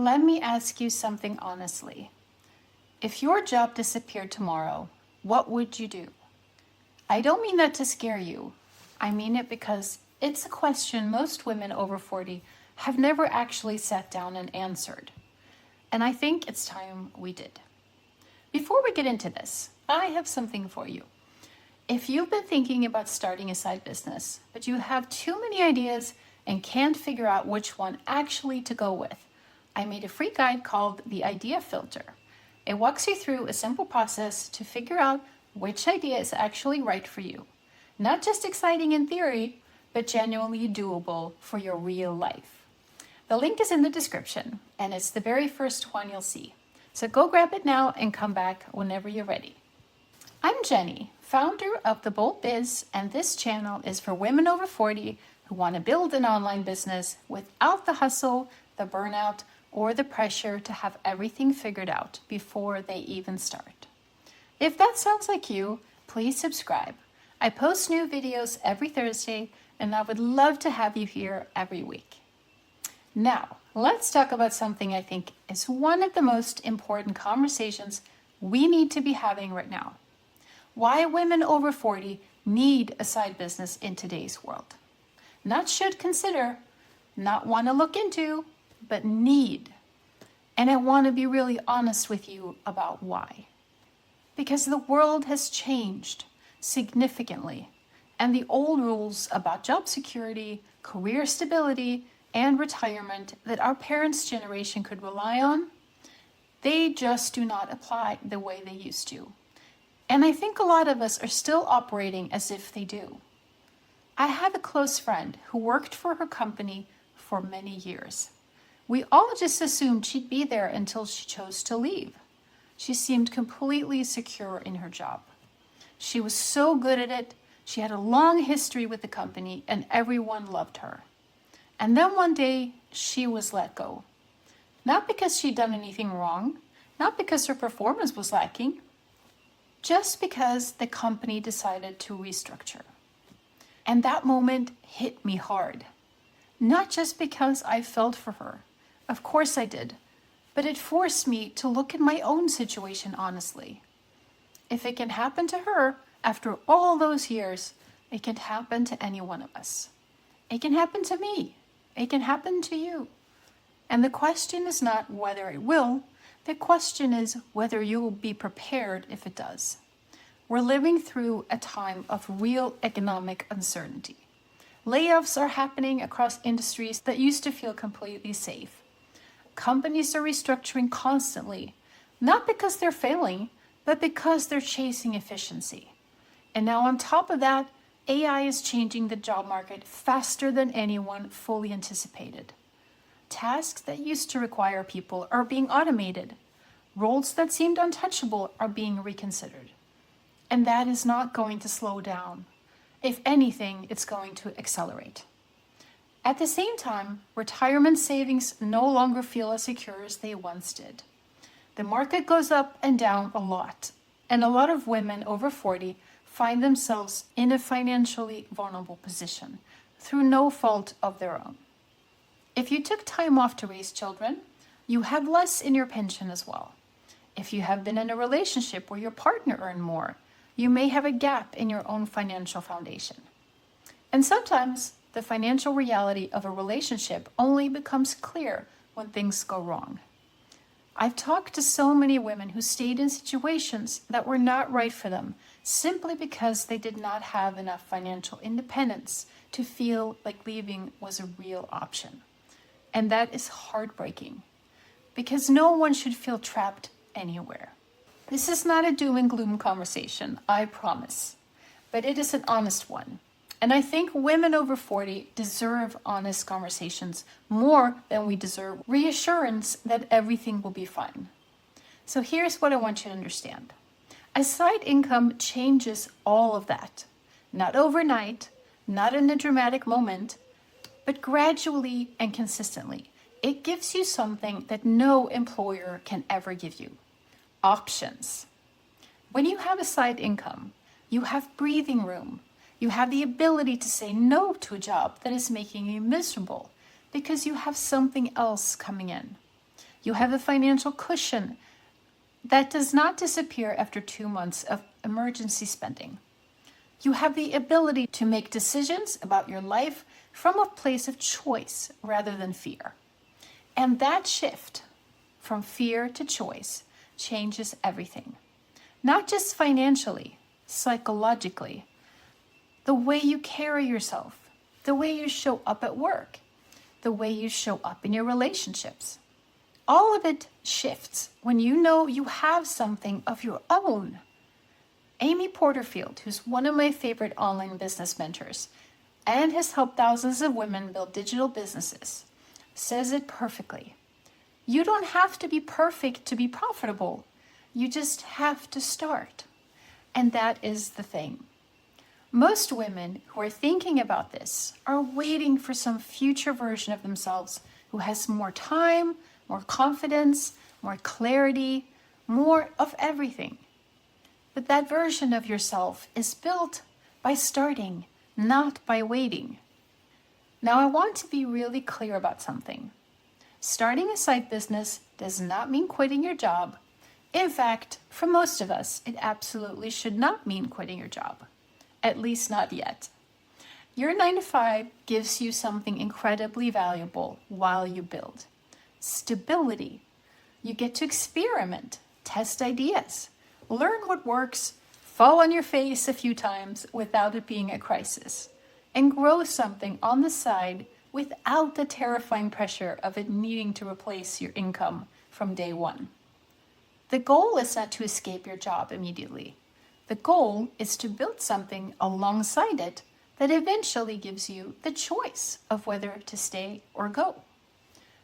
let me ask you something honestly. If your job disappeared tomorrow, what would you do? I don't mean that to scare you. I mean it because it's a question most women over 40 have never actually sat down and answered. And I think it's time we did. Before we get into this, I have something for you. If you've been thinking about starting a side business, but you have too many ideas and can't figure out which one actually to go with, I made a free guide called the Idea Filter. It walks you through a simple process to figure out which idea is actually right for you. Not just exciting in theory, but genuinely doable for your real life. The link is in the description, and it's the very first one you'll see. So go grab it now and come back whenever you're ready. I'm Jenny, founder of The Bold Biz, and this channel is for women over 40 who want to build an online business without the hustle, the burnout, or the pressure to have everything figured out before they even start. If that sounds like you, please subscribe. I post new videos every Thursday, and I would love to have you here every week. Now, let's talk about something I think is one of the most important conversations we need to be having right now. Why women over 40 need a side business in today's world. Not should consider, not want to look into, but need. And I want to be really honest with you about why. Because the world has changed significantly, and the old rules about job security, career stability, and retirement that our parents' generation could rely on, they just do not apply the way they used to. And I think a lot of us are still operating as if they do. I have a close friend who worked for her company for many years. We all just assumed she'd be there until she chose to leave. She seemed completely secure in her job. She was so good at it. She had a long history with the company, and everyone loved her. And then one day, she was let go. Not because she'd done anything wrong, not because her performance was lacking, just because the company decided to restructure. And that moment hit me hard. Not just because I felt for her. Of course I did. But it forced me to look at my own situation honestly. If it can happen to her after all those years, it can happen to any one of us. It can happen to me. It can happen to you. And the question is not whether it will. The question is whether you will be prepared if it does. We're living through a time of real economic uncertainty. Layoffs are happening across industries that used to feel completely safe. Companies are restructuring constantly, not because they're failing, but because they're chasing efficiency. And now on top of that, AI is changing the job market faster than anyone fully anticipated. Tasks that used to require people are being automated. Roles that seemed untouchable are being reconsidered. And that is not going to slow down. If anything, it's going to accelerate. At the same time, retirement savings no longer feel as secure as they once did. The market goes up and down a lot, and a lot of women over 40 find themselves in a financially vulnerable position through no fault of their own. If you took time off to raise children, you have less in your pension as well. If you have been in a relationship where your partner earned more, you may have a gap in your own financial foundation. And sometimes the financial reality of a relationship only becomes clear when things go wrong. I've talked to so many women who stayed in situations that were not right for them simply because they did not have enough financial independence to feel like leaving was a real option. And that is heartbreaking because no one should feel trapped anywhere. This is not a doom and gloom conversation, I promise, but it is an honest one. And I think women over 40 deserve honest conversations more than we deserve reassurance that everything will be fine. So here's what I want you to understand. A side income changes all of that. Not overnight, not in a dramatic moment, but gradually and consistently. It gives you something that no employer can ever give you. Options. When you have a side income, you have breathing room. You have the ability to say no to a job that is making you miserable because you have something else coming in. You have a financial cushion that does not disappear after 2 months of emergency spending. You have the ability to make decisions about your life from a place of choice rather than fear. And that shift from fear to choice changes everything. Not just financially, psychologically, the way you carry yourself, the way you show up at work, the way you show up in your relationships. All of it shifts when you know you have something of your own. Amy Porterfield, who's one of my favorite online business mentors and has helped thousands of women build digital businesses, says it perfectly. You don't have to be perfect to be profitable. You just have to start. And that is the thing. Most women who are thinking about this are waiting for some future version of themselves who has more time, more confidence, more clarity, more of everything. But that version of yourself is built by starting, not by waiting. Now, I want to be really clear about something. Starting a side business does not mean quitting your job. In fact, for most of us, it absolutely should not mean quitting your job. At least not yet. Your 9-to-5 gives you something incredibly valuable while you build. Stability. You get to experiment, test ideas, learn what works, fall on your face a few times without it being a crisis, and grow something on the side without the terrifying pressure of it needing to replace your income from day one. The goal is not to escape your job immediately. The goal is to build something alongside it that eventually gives you the choice of whether to stay or go.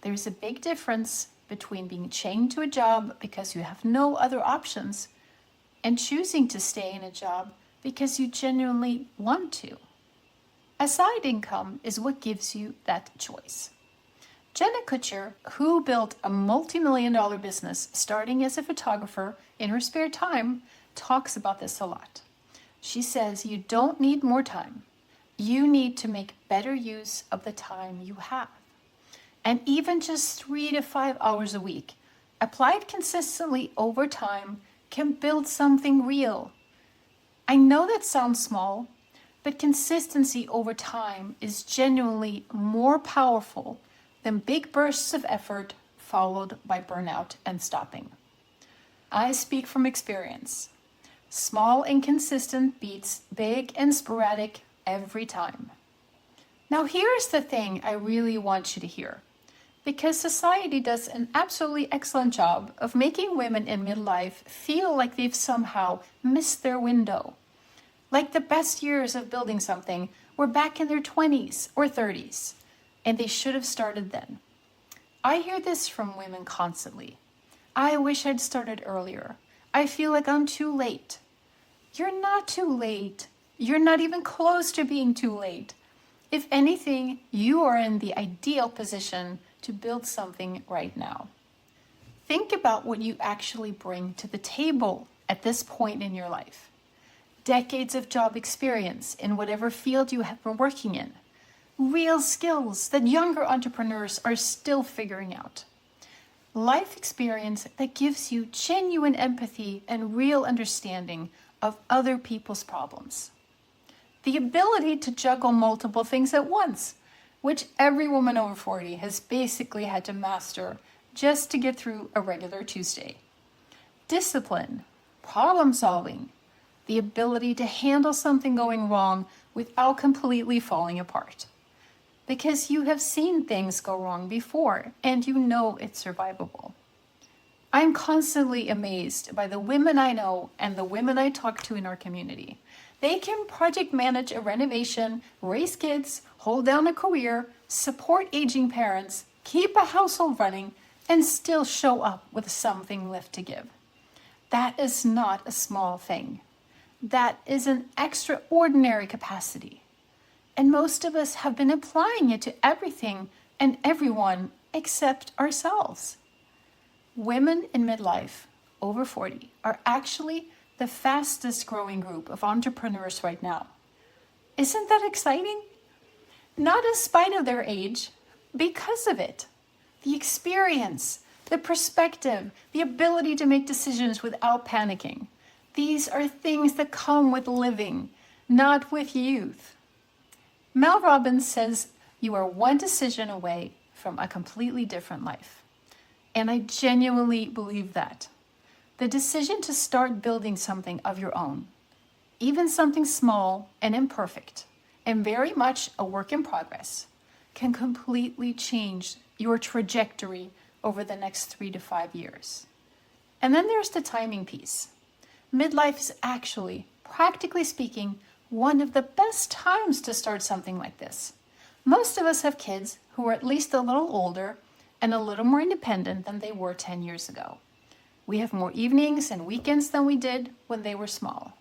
There's a big difference between being chained to a job because you have no other options and choosing to stay in a job because you genuinely want to. A side income is what gives you that choice. Jenna Kutcher, who built a multi-million-dollar business starting as a photographer in her spare time, talks about this a lot. She says you don't need more time. You need to make better use of the time you have. And even just 3 to 5 hours a week, applied consistently over time, can build something real. I know that sounds small, but consistency over time is genuinely more powerful than big bursts of effort followed by burnout and stopping. I speak from experience. Small and consistent beats big and sporadic every time. Now here's the thing I really want you to hear. Because society does an absolutely excellent job of making women in midlife feel like they've somehow missed their window. Like the best years of building something were back in their 20s or 30s, and they should have started then. I hear this from women constantly. I wish I'd started earlier. I feel like I'm too late. You're not too late. You're not even close to being too late. If anything, you are in the ideal position to build something right now. Think about what you actually bring to the table at this point in your life. Decades of job experience in whatever field you have been working in. Real skills that younger entrepreneurs are still figuring out. Life experience that gives you genuine empathy and real understanding of other people's problems. The ability to juggle multiple things at once, which every woman over 40 has basically had to master just to get through a regular Tuesday. Discipline, problem solving, the ability to handle something going wrong without completely falling apart. Because you have seen things go wrong before and you know it's survivable. I'm constantly amazed by the women I know and the women I talk to in our community. They can project manage a renovation, raise kids, hold down a career, support aging parents, keep a household running, and still show up with something left to give. That is not a small thing. That is an extraordinary capacity. And most of us have been applying it to everything and everyone except ourselves. Women in midlife, over 40, are actually the fastest growing group of entrepreneurs right now. Isn't that exciting? Not in spite of their age, because of it. The experience, the perspective, the ability to make decisions without panicking. These are things that come with living, not with youth. Mel Robbins says you are one decision away from a completely different life. And I genuinely believe that. The decision to start building something of your own, even something small and imperfect, and very much a work in progress, can completely change your trajectory over the next 3 to 5 years. And then there's the timing piece. Midlife is actually, practically speaking, one of the best times to start something like this. Most of us have kids who are at least a little older and a little more independent than they were 10 years ago. We have more evenings and weekends than we did when they were small.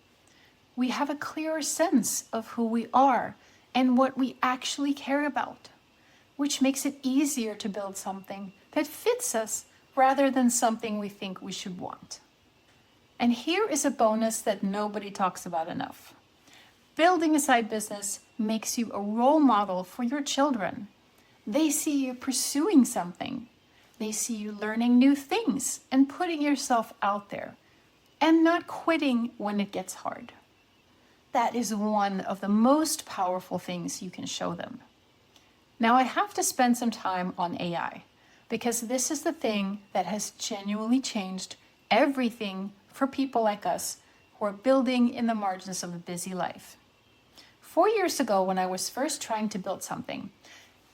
We have a clearer sense of who we are and what we actually care about, which makes it easier to build something that fits us rather than something we think we should want. And here is a bonus that nobody talks about enough. Building a side business makes you a role model for your children. They see you pursuing something. They see you learning new things and putting yourself out there and not quitting when it gets hard. That is one of the most powerful things you can show them. Now I have to spend some time on AI because this is the thing that has genuinely changed everything for people like us who are building in the margins of a busy life. 4 years ago, when I was first trying to build something,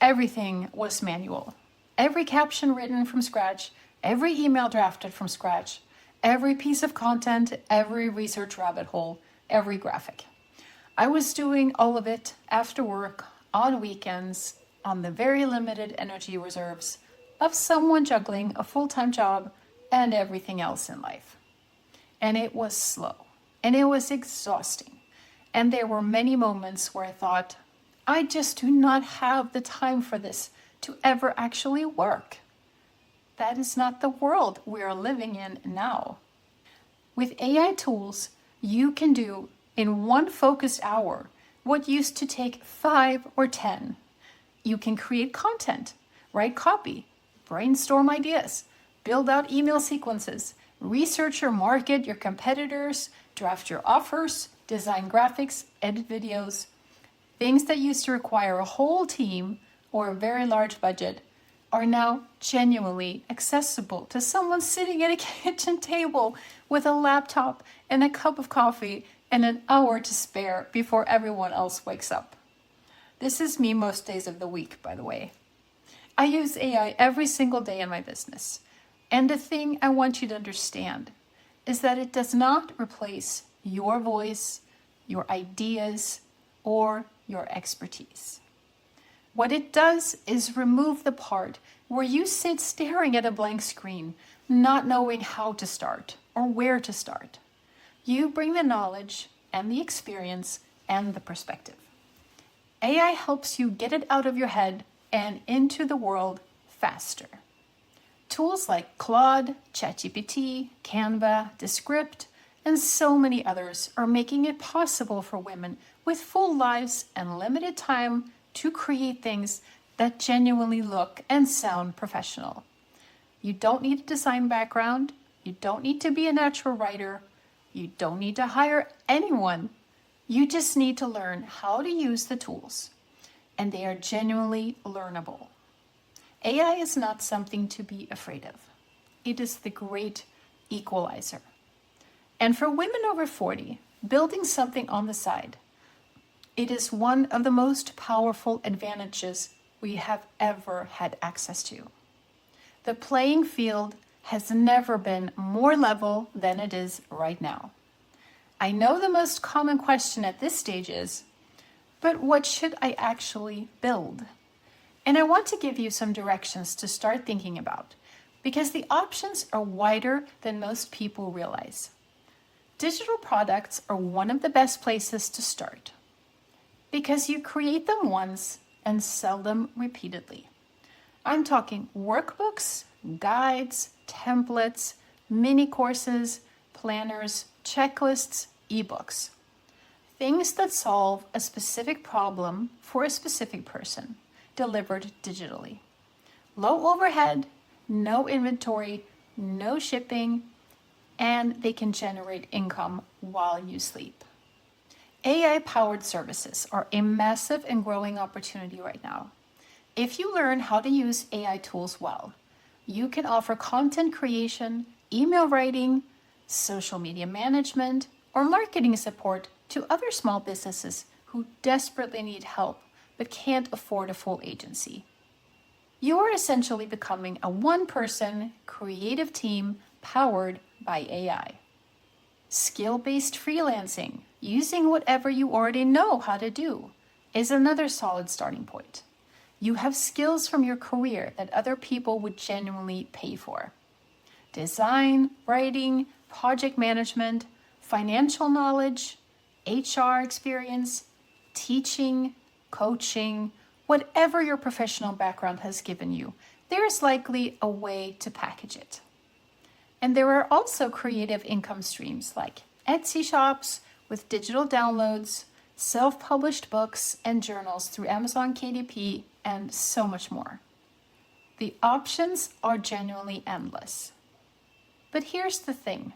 everything was manual. Every caption written from scratch, every email drafted from scratch, every piece of content, every research rabbit hole, every graphic. I was doing all of it after work, on weekends, on the very limited energy reserves of someone juggling a full-time job and everything else in life. And it was slow, and it was exhausting. And there were many moments where I thought, I just do not have the time for this to ever actually work. That is not the world we are living in now. With AI tools, you can do in one focused hour what used to take 5 or 10. You can create content, write copy, brainstorm ideas, build out email sequences, research or market your competitors, draft your offers, design graphics, edit videos. Things that used to require a whole team or a very large budget are now genuinely accessible to someone sitting at a kitchen table with a laptop and a cup of coffee and an hour to spare before everyone else wakes up. This is me most days of the week, by the way. I use AI every single day in my business. And the thing I want you to understand is that it does not replace your voice, your ideas, or your expertise. What it does is remove the part where you sit staring at a blank screen, not knowing how to start or where to start. You bring the knowledge and the experience and the perspective. AI helps you get it out of your head and into the world faster. Tools like Claude, ChatGPT, Canva, Descript, and so many others are making it possible for women with full lives and limited time to create things that genuinely look and sound professional. You don't need a design background. You don't need to be a natural writer. You don't need to hire anyone. You just need to learn how to use the tools, and they are genuinely learnable. AI is not something to be afraid of. It is the great equalizer. And for women over 40, building something on the side, it is one of the most powerful advantages we have ever had access to. The playing field has never been more level than it is right now. I know the most common question at this stage is, but what should I actually build? And I want to give you some directions to start thinking about, because the options are wider than most people realize. Digital products are one of the best places to start, because you create them once and sell them repeatedly. I'm talking workbooks, guides, templates, mini courses, planners, checklists, ebooks. Things that solve a specific problem for a specific person, delivered digitally. Low overhead, no inventory, no shipping, and they can generate income while you sleep. AI-powered services are a massive and growing opportunity right now. If you learn how to use AI tools well, you can offer content creation, email writing, social media management, or marketing support to other small businesses who desperately need help but can't afford a full agency. You are essentially becoming a one-person creative team powered by AI. Skill-based freelancing, using whatever you already know how to do, is another solid starting point. You have skills from your career that other people would genuinely pay for. Design, writing, project management, financial knowledge, HR experience, teaching, coaching, whatever your professional background has given you, there is likely a way to package it. And there are also creative income streams like Etsy shops with digital downloads, self-published books and journals through Amazon KDP, and so much more. The options are genuinely endless. But here's the thing.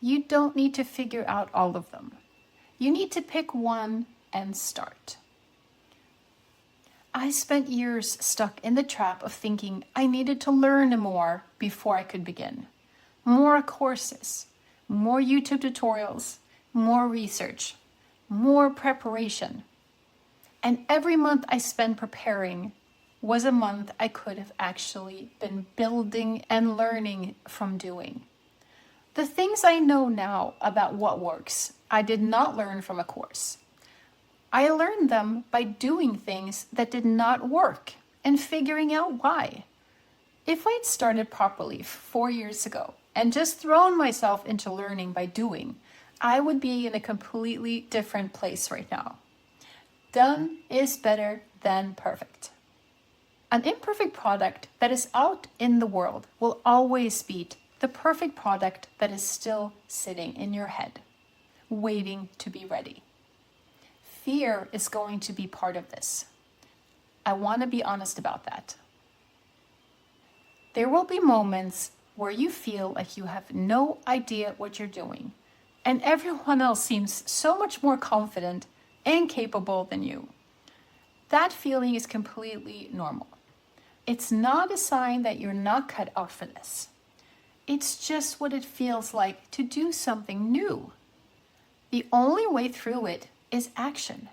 You don't need to figure out all of them. You need to pick one and start. I spent years stuck in the trap of thinking I needed to learn more before I could begin. More courses, more YouTube tutorials, more research, more preparation. And every month I spent preparing was a month I could have actually been building and learning from doing. The things I know now about what works, I did not learn from a course. I learned them by doing things that did not work and figuring out why. If I'd started properly 4 years ago and just thrown myself into learning by doing, I would be in a completely different place right now. Done is better than perfect. An imperfect product that is out in the world will always beat the perfect product that is still sitting in your head, waiting to be ready. Fear is going to be part of this. I want to be honest about that. There will be moments where you feel like you have no idea what you're doing, and everyone else seems so much more confident and capable than you. That feeling is completely normal. It's not a sign that you're not cut out for this. It's just what it feels like to do something new. The only way through it is action,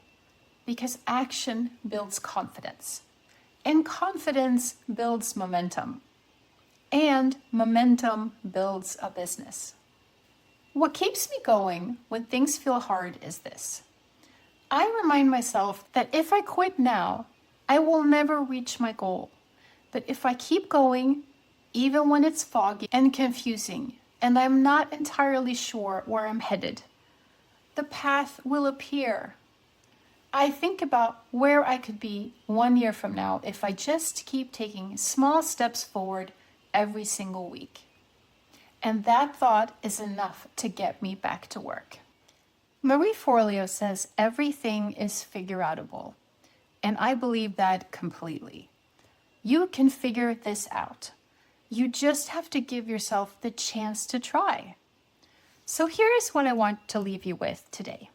because action builds confidence, and confidence builds momentum, and momentum builds a business. What keeps me going when things feel hard is this. I remind myself that if I quit now, I will never reach my goal. But if I keep going, even when it's foggy and confusing, and I'm not entirely sure where I'm headed, the path will appear. I think about where I could be 1 year from now if I just keep taking small steps forward every single week. And that thought is enough to get me back to work. Marie Forleo says everything is figure-outable, and I believe that completely. You can figure this out. You just have to give yourself the chance to try. So here is what I want to leave you with today.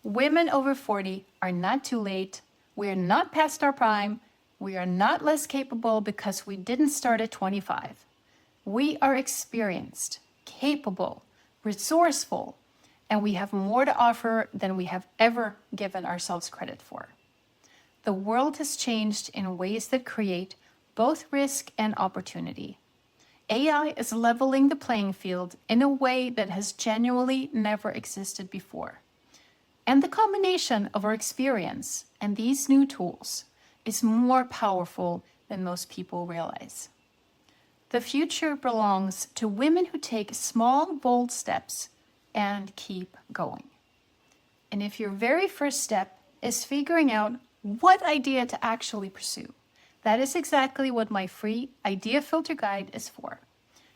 Women over 40 are not too late. We are not past our prime. We are not less capable because we didn't start at 25. We are experienced, capable, resourceful, and we have more to offer than we have ever given ourselves credit for. The world has changed in ways that create both risk and opportunity. AI is leveling the playing field in a way that has genuinely never existed before. And the combination of our experience and these new tools is more powerful than most people realize. The future belongs to women who take small, bold steps and keep going. And if your very first step is figuring out what idea to actually pursue, that is exactly what my free Idea Filter Guide is for.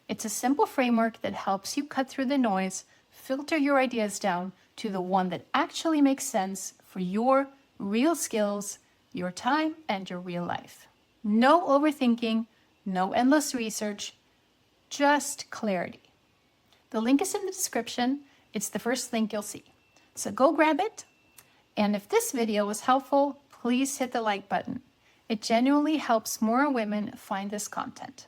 It's a simple framework that helps you cut through the noise, filter your ideas down to the one that actually makes sense for your real skills, your time, and your real life. No overthinking, No endless research, just clarity. The link is in the description. It's the first link you'll see. So go grab it. And if this video was helpful, please hit the like button. It genuinely helps more women find this content.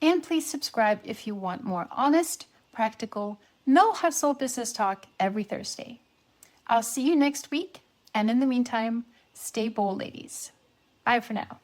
And please subscribe if you want more honest, practical, no hustle business talk every Thursday. I'll see you next week. And in the meantime, stay bold, ladies. Bye for now.